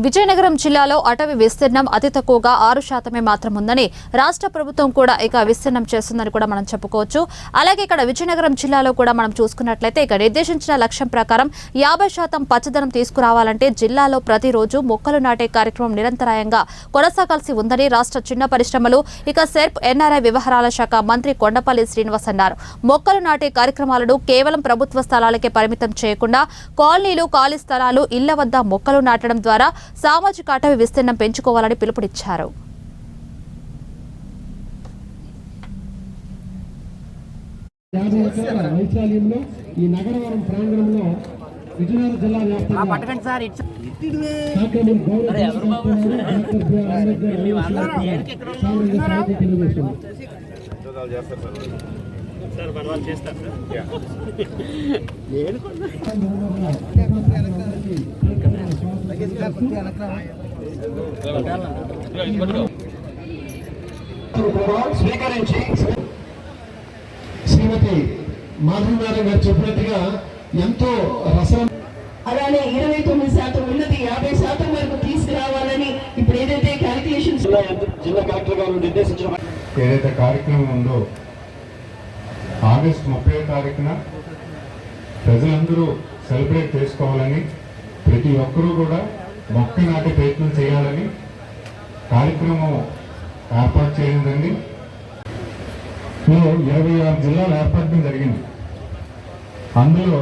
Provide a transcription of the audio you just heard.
విజయనగరం జిల్లాలో అటవీ విస్తీర్ణం అతి తక్కువగా 6% మాత్రం ఉందని రాష్ట్ర ప్రభుత్వం కూడా ఇక విస్తీర్ణం చేస్తుందని కూడా మనం చెప్పుకోవచ్చు. అలాగే ఇక్కడ విజయనగరం జిల్లాలో కూడా మనం చూసుకున్నట్లయితే ఇక నిర్దేశించిన లక్ష్యం ప్రకారం 50% పచ్చదనం తీసుకురావాలంటే జిల్లాలో ప్రతిరోజు మొక్కలు నాటే కార్యక్రమం నిరంతరాయంగా కొనసాగాల్సి ఉందని రాష్ట్ర చిన్న పరిశ్రమలు ఇక సెర్ప్ ఎన్ఆర్ఐ వ్యవహారాల శాఖ మంత్రి కొండపల్లి శ్రీనివాస్ అన్నారు. మొక్కలు నాటే కార్యక్రమాలను కేవలం ప్రభుత్వ స్థలాలకే పరిమితం చేయకుండా కాలనీలు, ఖాళీ స్థలాలు, ఇళ్ల వద్ద మొక్కలు నాటడం ద్వారా సామాజిక అటవీ విస్తీర్ణం పెంచుకోవాలని పిలుపునిచ్చారు. ఈ నగరవరం ప్రాంగణంలో విజయనగరం జిల్లా స్వీకరించి శ్రీమతి మాధవనారాయణ గారు చెప్పినట్టుగా ఎంతో రసం అలానే 29% ఉన్నది 50% వరకు తీసుకురావాలని ఇప్పుడు ఏదైతే క్యాలిక్యులేషన్స్ జిల్లా కలెక్టర్ గారు నిర్దేశించిన ఏదైతే కార్యక్రమం ఉందో ఆగస్టు 30వ తారీఖున ప్రజలందరూ సెలబ్రేట్ చేసుకోవాలని, ప్రతి ఒక్కరూ కూడా మొక్క నాటే ప్రయత్నం చేయాలని కార్యక్రమం ఏర్పాటు చేయండి. 26 జిల్లాలు ఏర్పడడం జరిగింది. అందులో